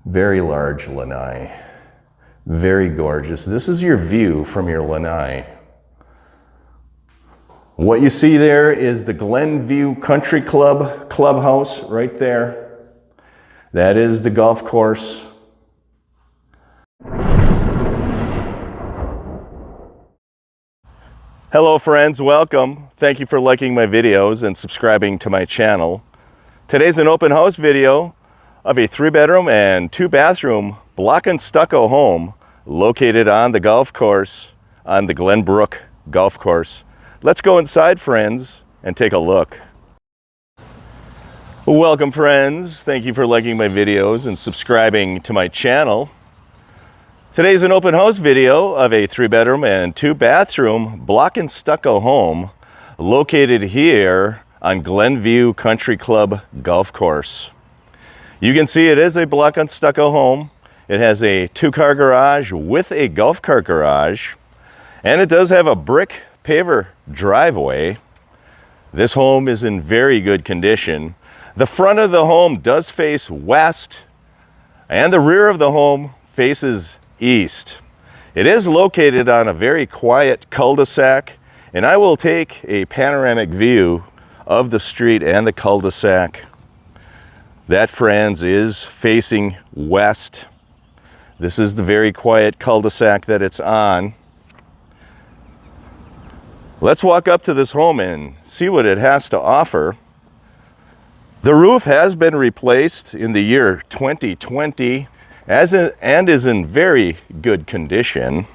Very large lanai. Very gorgeous. This is your view from your lanai. What you see there is the Glenview Country Club clubhouse right there. That is the golf course. Hello friends, welcome. Thank you for liking my videos and subscribing to my channel. Today's an open house video of a 3-bedroom and 2-bathroom block and stucco home located on the golf course on the Glenbrook Golf Course. Let's go inside, friends, and take a look. Welcome, friends. Thank you for liking my videos and subscribing to my channel. Today's an open house video of a 3-bedroom and 2-bathroom block and stucco home located here on Glenview Country Club Golf Course. You can see it is a block and stucco home. It has a 2-car garage with a golf cart garage, and it does have a brick paver driveway. This home is in very good condition. The front of the home does face west, and the rear of the home faces east. It is located on a very quiet cul-de-sac, and I will take a panoramic view of the street and the cul-de-sac. That, friends, is facing west. This is the very quiet cul-de-sac that it's on. Let's walk up to this home and see what it has to offer. The roof has been replaced in the year 2020 and is in very good condition.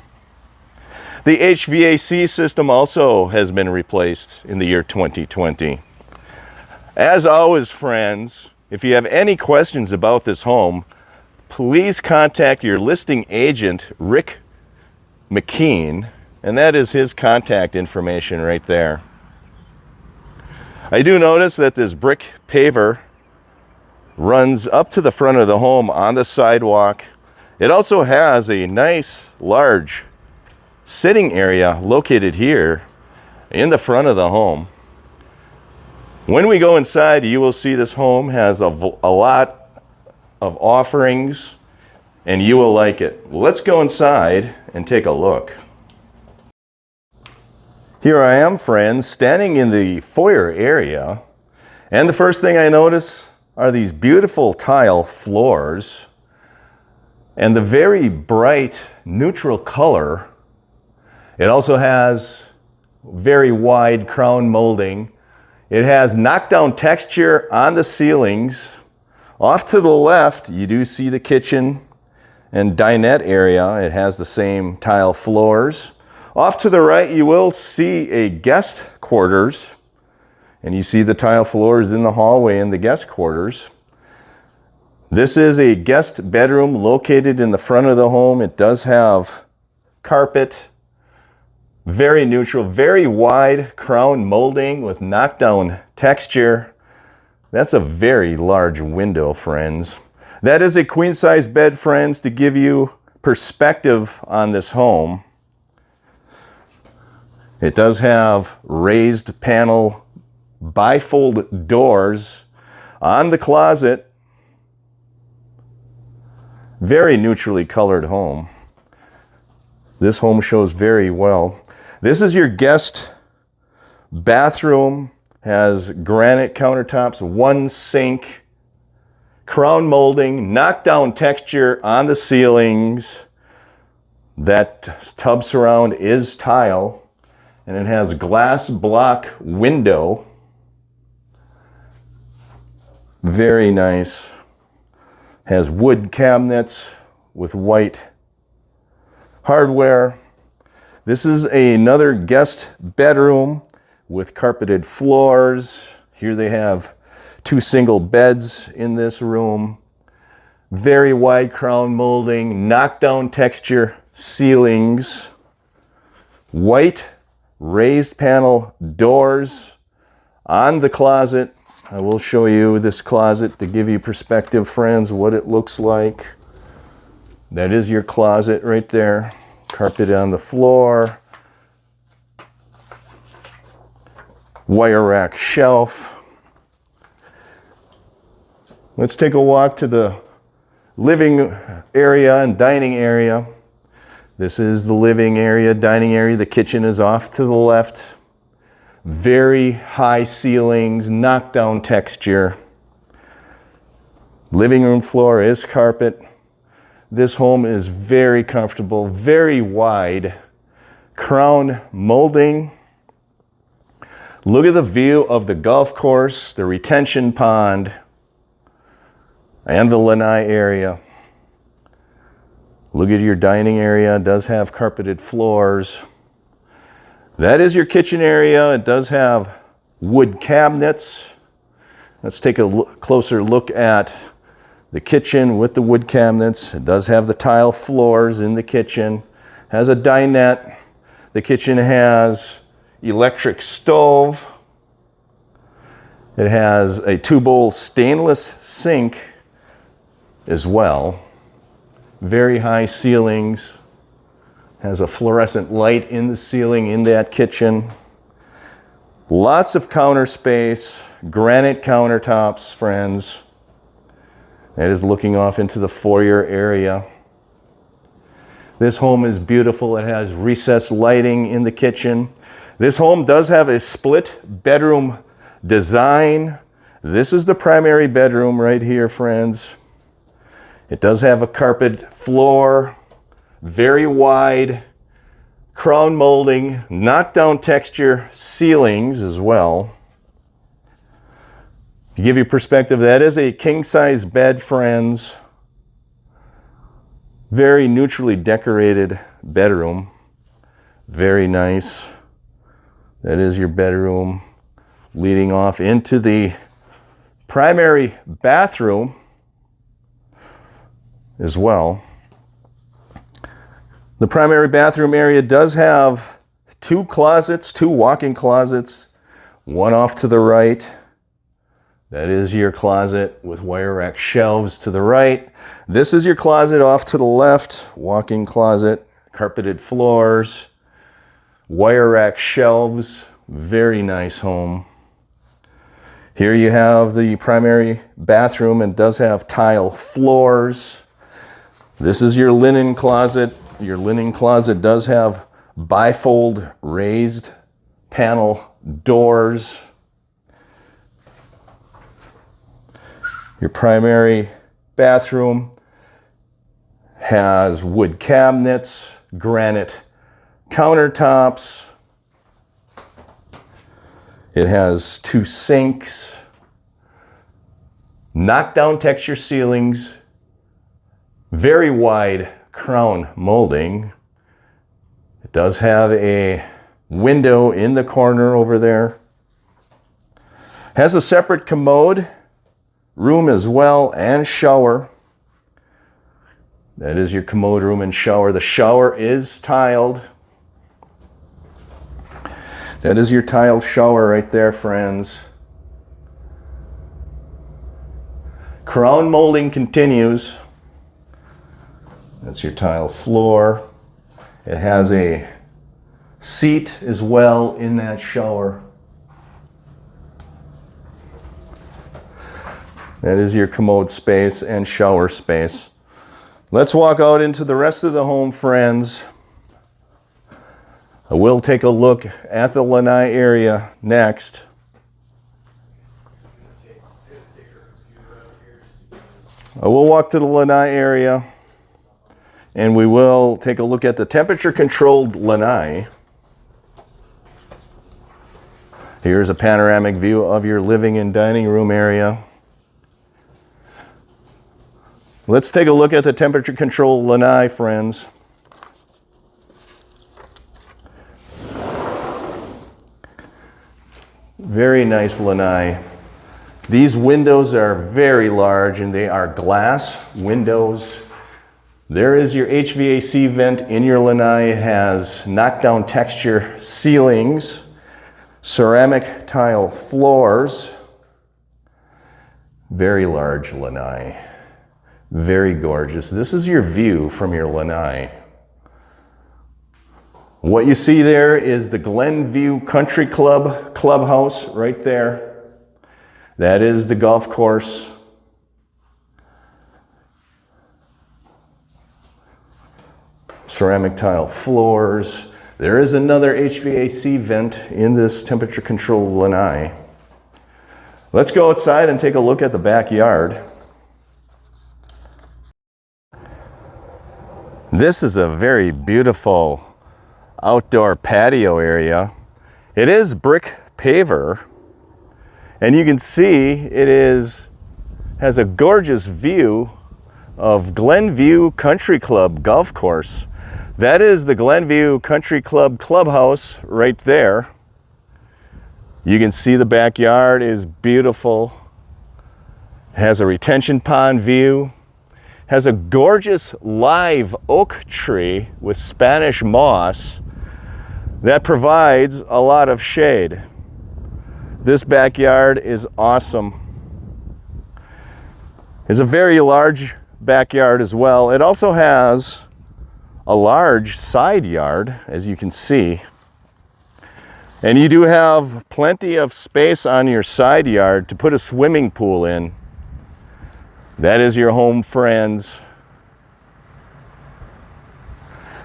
The HVAC system also has been replaced in the year 2020. As always, friends, if you have any questions about this home, please contact your listing agent, Rick McKean, and that is his contact information right there. I do notice that this brick paver runs up to the front of the home on the sidewalk. It also has a nice large sitting area located here in the front of the home. When we go inside, you will see this home has a lot of offerings, and you will like it. Let's go inside and take a look. Here I am, friends, standing in the foyer area, and the first thing I notice are these beautiful tile floors and the very bright neutral color. It also has very wide crown molding. It has knockdown texture on the ceilings. Off to the left, you do see the kitchen and dinette area. It has the same tile floors. Off to the right, you will see a guest quarters, and you see the tile floors in the hallway in the guest quarters. This is a guest bedroom located in the front of the home. It does have carpet, very neutral, very wide crown molding with knockdown texture. That's a very large window, friends. That is a queen-size bed, friends, to give you perspective on this home. It does have raised panel bifold doors on the closet. Very neutrally colored home. This home shows very well. This is your guest bathroom. Has granite countertops, 1 sink, crown molding, knockdown texture on the ceilings. That tub surround is tile, and it has glass block window. Very nice. Has wood cabinets with white hardware. This is another guest bedroom with carpeted floors. Here they have 2 single beds in this room. Very wide crown molding, knockdown texture ceilings, white raised panel doors on the closet. I will show you this closet to give you perspective, friends, what it looks like. That is your closet right there. Carpet on the floor. Wire rack shelf. Let's take a walk to the living area and dining area. This is the living area, dining area. The kitchen is off to the left. Very high ceilings, knockdown texture. Living room floor is carpet. This home is very comfortable, very wide. Crown molding. Look at the view of the golf course, the retention pond, and the lanai area. Look at your dining area. It does have carpeted floors. That is your kitchen area. It does have wood cabinets. Let's take a closer look at the kitchen with the wood cabinets. It does have the tile floors in the kitchen. Has a dinette. The kitchen has electric stove. It has a 2-bowl stainless sink as well. Very high ceilings. Has a fluorescent light in the ceiling in that kitchen. Lots of counter space, granite countertops, friends. That is looking off into the foyer area. This home is beautiful. It has recessed lighting in the kitchen. This home does have a split bedroom design. This is the primary bedroom right here, friends. It does have a carpet floor, very wide, crown molding, knockdown texture ceilings as well. To give you perspective, that is a king-size bed, friends. Very neutrally decorated bedroom. Very nice. That is your bedroom leading off into the primary bathroom as well. The primary bathroom area does have 2 closets, 2 walk-in closets, one off to the right. That is your closet with wire rack shelves to the right. This is your closet off to the left, walk-in closet, carpeted floors, wire rack shelves. Very nice home. Here you have the primary bathroom and does have tile floors. This is your linen closet. Your linen closet does have bifold raised panel doors. Your primary bathroom has wood cabinets, granite countertops. It has 2 sinks, knockdown texture ceilings, very wide crown molding. It does have a window in the corner over there. Has a separate commode room as well and shower. That is your commode room and shower. The shower is tiled. That is your tile shower right there, friends. Crown molding continues. That's your tile floor. It has a seat as well in that shower. That is your commode space and shower space. Let's walk out into the rest of the home, friends. I will take a look at the lanai area next. I will walk to the lanai area and we will take a look at the temperature controlled lanai. Here's a panoramic view of your living and dining room area. Let's take a look at the temperature controlled lanai, friends. Very nice lanai. These windows are very large and they are glass windows. There is your HVAC vent in your lanai. It has knockdown texture ceilings, ceramic tile floors. Very large lanai. Very gorgeous. This is your view from your lanai. What you see there is the Glenview Country Club clubhouse right there. That is the golf course. ceramic tile floors. There is another HVAC vent in this temperature controlled lanai. Let's go outside and take a look at the backyard. This is a very beautiful outdoor patio area. It is brick paver, and you can see it has a gorgeous view of Glenview Country Club golf course. That is the Glenview Country Club clubhouse right there. You can see the backyard is beautiful. Has a retention pond view. Has a gorgeous live oak tree with Spanish moss that provides a lot of shade. This backyard is awesome. It's a very large backyard as well. It also has a large side yard, as you can see. And you do have plenty of space on your side yard to put a swimming pool in. That is your home, friends.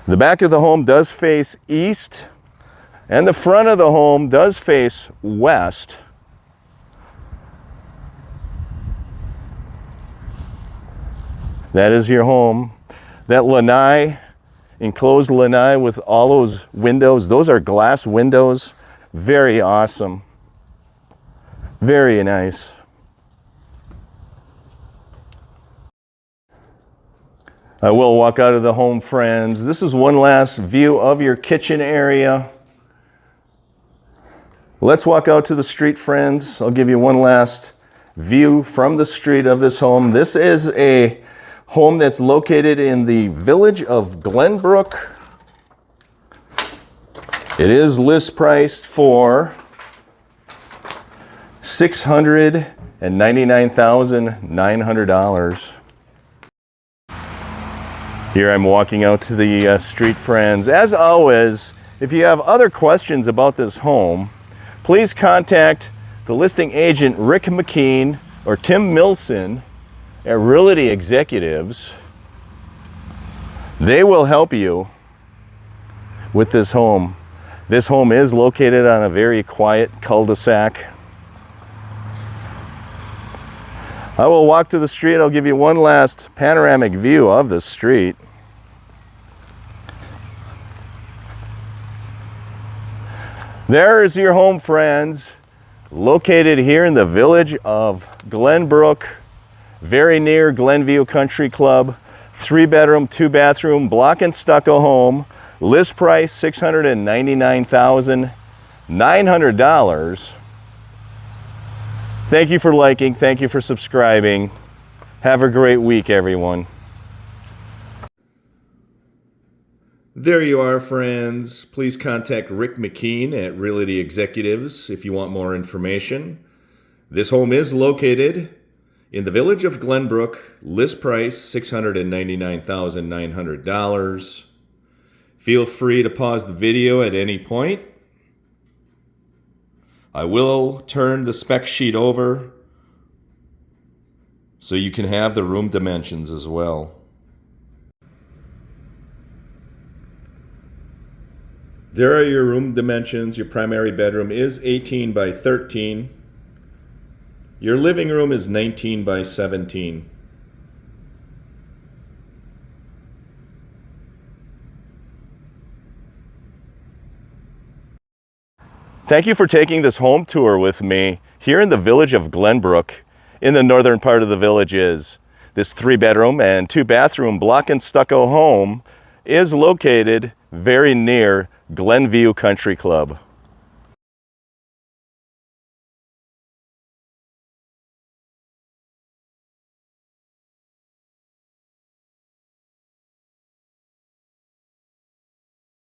The back of the home does face east, and the front of the home does face west. That is your home. That lanai, enclosed lanai with all those windows, those are glass windows. Very awesome. Very nice. I will walk out of the home, friends. This is one last view of your kitchen area. Let's walk out to the street, friends. I'll give you one last view from the street of this home. This is a home that's located in the village of Glenbrook. It is list priced for $699,900. Here I'm walking out to the street, friends. As always, if you have other questions about this home, please contact the listing agent Rick McKean or Tim Milson at Realty Executives. They will help you with this home. This home is located on a very quiet cul-de-sac. I will walk to the street. I'll give you one last panoramic view of the street. There is your home, friends, located here in the village of Glenbrook, very near Glenview Country Club. 3-bedroom, 2-bathroom, block and stucco home. List price $699,900. Thank you for liking. Thank you for subscribing. Have a great week, everyone. There you are, friends. Please contact Rick McKean at Realty Executives if you want more information. This home is located in the village of Glenbrook. List price $699,900. Feel free to pause the video at any point. I will turn the spec sheet over so you can have the room dimensions as well. There are your room dimensions. Your primary bedroom is 18 by 13. Your living room is 19 by 17. Thank you for taking this home tour with me here in the village of Glenbrook. In the northern part of the village is this 3-bedroom and 2-bathroom block and stucco home is located very near Glenview Country Club.